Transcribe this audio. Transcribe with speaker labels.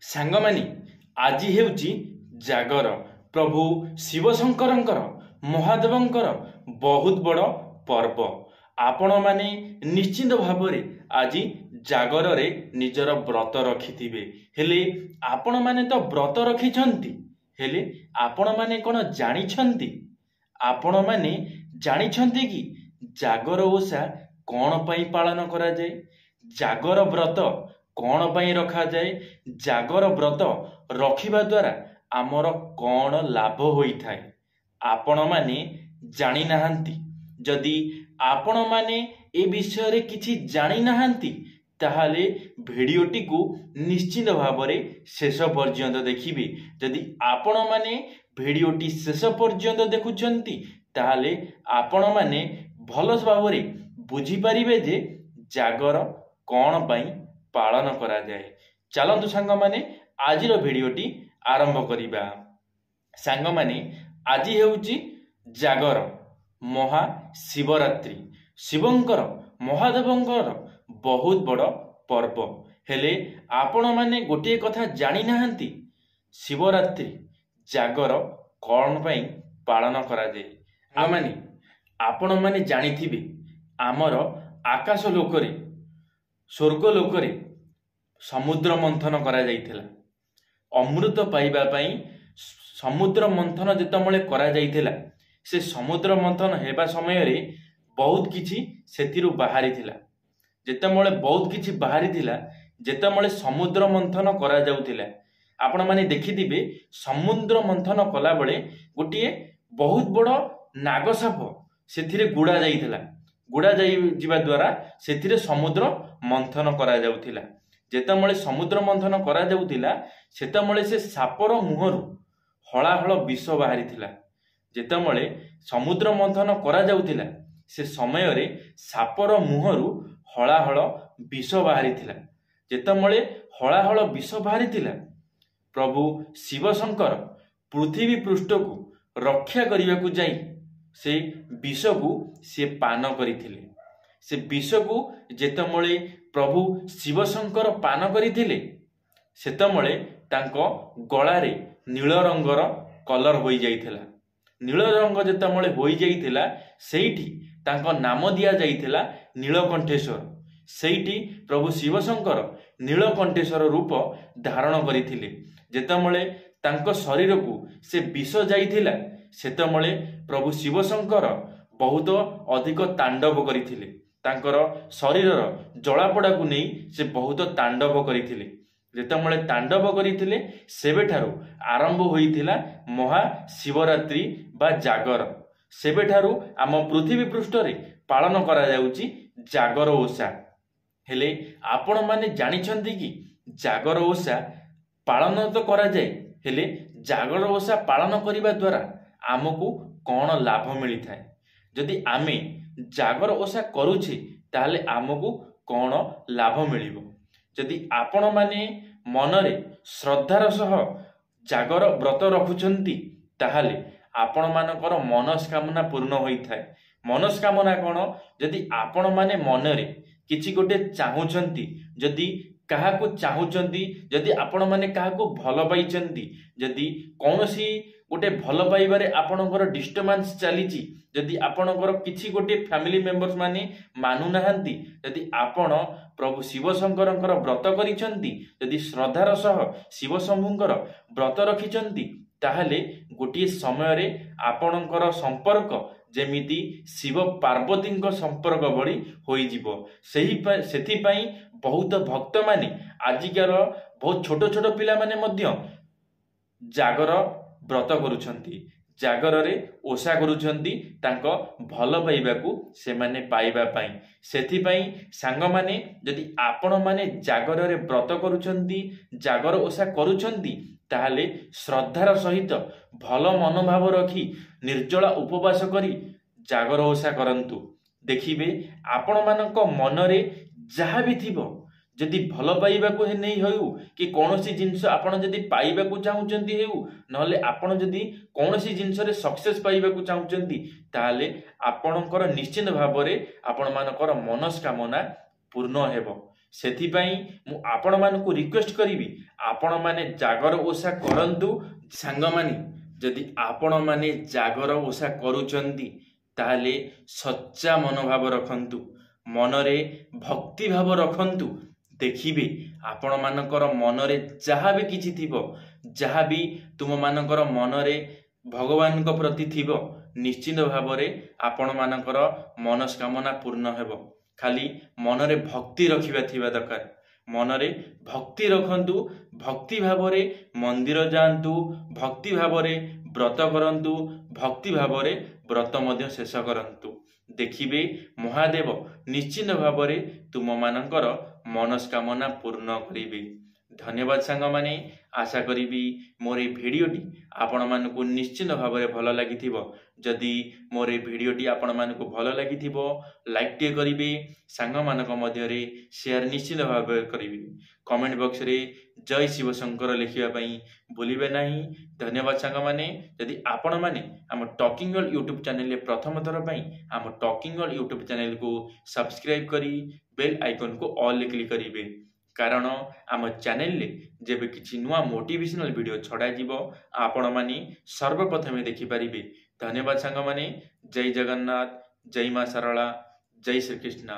Speaker 1: सांगमानी आज हेउची जागर प्रभु शिवशंकरंकर महादेवंकर बहुत बड़ पर्व। आपण माने निश्चित भाव आज जागर रे निजर व्रत रखिथिबे हेले आपण माने तो व्रत रखिछंती हेले आपण माने कोन जानिछंती आपण माने जानिछंती कि जागर ओषा कौन पई पालन करा जाए जागर व्रत कौन पई रखा जाए जागर व्रत रखिबा द्वारा आमर कौन लाभ होई थाए आपण माने जानि नाहंती। जदि आपण माने ए विषय रे किछि जानि नाहंती ताहाले भिडियोटी को निश्चित भाव रे शेष पर्यंत देखिबे। जदि आपण माने भिडियोटी शेष पर्यंत देखुछंती ताहाले आपण माने भल भाव रे बुझी परिबे जे जागर कौन पई पालन करा जाए। चलंतु सांग माने आजिर भिडियोटी आरंभ करिबा। सांग माने आज हेउची जागर महाशिवरात्रि शिवंकर महादेवंकर बहुत बड़ पर्व हेले आपण माने गोटे कथा जानि नाहंती शिवरात्रि जागर कौन पई पालन करा जाए। आमाने आपण माने जानिथिबे आमर आकाश लोकरे स्वर्ग लोकरे समुद्र मंथन करा जाइथिला अमृत पाइबा पई समुद्र मंथन जेतमळे करा जाइथिला से समुद्र मंथन हेबा समय रे बहुत किछि सेतिरु बाहरी थिला जेतमळे बहुत किछि बाहरी थिला जेतमळे समुद्र मंथन करा जाउथिला आपण माने देखिथिबे समुद्र मंथन कला बेले गोटिए बहुत बड़ नागसाप सेथिरे गुड़ा जाइथिला गुड़ा जाई जिबा द्वारा सेथिरे समुद्र मंथन करा जाउथिला जेतमळे समुद्र मंथन करा जाउथिला सेतमळे से सापर मुहरु हळाहळ विष बाहरी थिला जेतमळे समुद्र मंथन करा जाउथिला से समय रे सापर मुहरु हळाहळ विष बाहरी थिला जेतमळे हळाहळ विष बाहरी थिला प्रभु शिवशंकर पृथ्वी पृष्ठ को रक्षा करने को जाई से विष को से पान करथिले से विष को जेतमळे प्रभु शिवशंकर पान करथिले सेतमळे तांको गळारे नील रंगर कलर होई जाइथिला नील रंग जेतमळे होई जाइथिला सेठी तांको नाम दिया जाइथिला नीलकंठेश्वर सेठी प्रभु शिवशंकर नीलकंठेश्वर रूप धारण करथिले जेतमळे तांको शरीर को से विष जाइथिला सेतमळे प्रभु शिवशंकर बहुत अधिक तांडव करथिले तांकर शरीर जलापोड़ा को नहीं से बहुत तांडव करथिले जेतमळे तांडव करथिले सेबेठारु आरंभ होइथिला महाशिवरात्रि बा जागर सेबेठारु आम पृथ्वी पृष्ठ रे पालन करा जाउची जागर ओषा हेले आपण माने जानिछंती कि जागर ओषा पालन तो करा जाए हेले जागर ओषा पालन करिबा द्वारा आमको कौन लाभ मिली थाए जदि आमे जागर ओषा करूछे ताहले आमको कौन लाभ मिलिबो। जदि आपण माने मनरे श्रद्धार सह जागर व्रत रखुछंती ताहले आपण मानकर मनस्कामना पूर्ण होई थाए। मनस्कामना कौन जदि आपण माने मनरे किछि गोटे चाहुछंती जदि कहा को चाहुचंती जदि आपण माने कहा को भल पाइचंती जदि कौनसी गोटे भल पाइबारे आपणकर डिस्टर्बांस चलीची जदि आपणकर किछि गोटे फैमिली मेंबर्स माने मानु नाहंती जदि आपण प्रभु शिवशंकरंकर व्रत करिचंती जदि श्रद्धार सह शिवशंभुंकर व्रत रखिचंती ताहले गोटे समय रे आपणकर संपर्क जेमिति शिव पार्वती संपर्क भली होई जीवो सेही पई बहुत भक्त माने आजिकार बहुत छोट छोट पिला माने मध्य जागर व्रत करुछंती जागर रे ओषा करुछंती तांको भल पाइबाकू से माने पाइबा पई सेथि पई सांग माने जदि आपण माने जागर रे व्रत करुछंती जागर ओषा करुछंती ताहले श्रद्धार सहित भल मनोभाव रखी निर्जला उपवास करी जागर ओषा करंतु देखिबे आपण मानक मनरे जहाँ भी थिबो जदि भल पाइबाकू नहीं हो कि कौनसी जिनस आपण जदि पाइबाकू चाहुचंती हेउ नहले आपण जदि कौनसी जिनस रे सक्सेस पाइबाकू चाहुचंती ताहले आपणकर निश्चित भाव रे आपण मानकर मनस्कामना पूर्ण हेबो ସେଥିପାଇଁ ମୁଁ ଆପଣମାନଙ୍କୁ ରିକ୍ୱେଷ୍ଟ କରିବି ଆପଣମାନେ ଜାଗର ଓଷା କରନ୍ତୁ। ସାଙ୍ଗମାନେ ଯଦି ଆପଣମାନେ ଜାଗର ଓଷା କରୁଛନ୍ତି ତାହେଲେ ସଚ୍ଚା ମନୋଭାବ ରଖନ୍ତୁ, ମନରେ ଭକ୍ତି ଭାବ ରଖନ୍ତୁ। ଦେଖିବେ ଆପଣମାନଙ୍କର ମନରେ ଯାହା ବି କିଛି ଥିବ, ଯାହା ବି ତୁମମାନଙ୍କର ମନରେ ଭଗବାନଙ୍କ ପ୍ରତି ଥିବ, ନିଶ୍ଚିତ ଭାବରେ ଆପଣମାନଙ୍କର ମନସ୍କାମନା ପୂର୍ଣ୍ଣ ହେବ। ଖାଲି ମନରେ ଭକ୍ତି ରଖିବା ଥିବା ଦରକାର। ମନରେ ଭକ୍ତି ରଖନ୍ତୁ, ଭକ୍ତି ଭାବରେ ମନ୍ଦିର ଯାଆନ୍ତୁ, ଭକ୍ତି ଭାବରେ ବ୍ରତ କରନ୍ତୁ, ଭକ୍ତି ଭାବରେ ବ୍ରତ ମଧ୍ୟ ଶେଷ କରନ୍ତୁ। ଦେଖିବେ ମହାଦେବ ନିଶ୍ଚିତ ଭାବରେ ତୁମମାନଙ୍କର ମନସ୍କାମନା ପୂର୍ଣ୍ଣ କରିବେ। ଧନ୍ୟବାଦ ସାଙ୍ଗମାନେ। ଆଶା କରିବି ମୋର এই ଭିଡ଼ିଓଟି ଆପଣମାନଙ୍କୁ ନିଶ୍ଚିତ ଭାବରେ ଭଲ ଲାଗିଥିବ। ଯଦି ମୋର এই ଭିଡ଼ିଓଟି ଆପଣମାନଙ୍କୁ ଭଲ ଲାଗିଥିବ ଲାଇକ୍ଟିଏ କରିବେ, ସାଙ୍ଗମାନଙ୍କ ମଧ୍ୟରେ ସେୟାର ନିଶ୍ଚିତ ଭାବରେ କରିବେ। କମେଣ୍ଟ ବକ୍ସରେ ଜୟ ଶିବ ଶଙ୍କର ଲେଖିବା ପାଇଁ ଭୁଲିବେ ନାହିଁ। ଧନ୍ୟବାଦ ସାଙ୍ଗମାନେ। ଯଦି ଆପଣମାନେ ଆମ ଟକିଂ ୱାର୍ଲ୍ଡ ୟୁଟ୍ୟୁବ୍ ଚ୍ୟାନେଲରେ ପ୍ରଥମ ଥର ପାଇଁ ଆମ ଟକିଂ ୱାର୍ଲ୍ଡ ୟୁଟ୍ୟୁବ୍ ଚ୍ୟାନେଲକୁ ସବସ୍କ୍ରାଇବ୍ କରି ବେଲ୍ ଆଇକନ୍କୁ ଅଲ୍ରେ କ୍ଲିକ୍ କରିବେ। କାରଣ ଆମ ଚ୍ୟାନେଲରେ ଯେବେ କିଛି ନୂଆ ମୋଟିଭେସନାଲ ଭିଡ଼ିଓ ଛଡ଼ାଯିବ ଆପଣମାନେ ସର୍ବପ୍ରଥମେ ଦେଖିପାରିବେ। ଧନ୍ୟବାଦ ସାଙ୍ଗମାନେ। ଜୟ ଜଗନ୍ନାଥ, ଜୟ ମା ଶାରଳା, ଜୟ ଶ୍ରୀକୃଷ୍ଣ।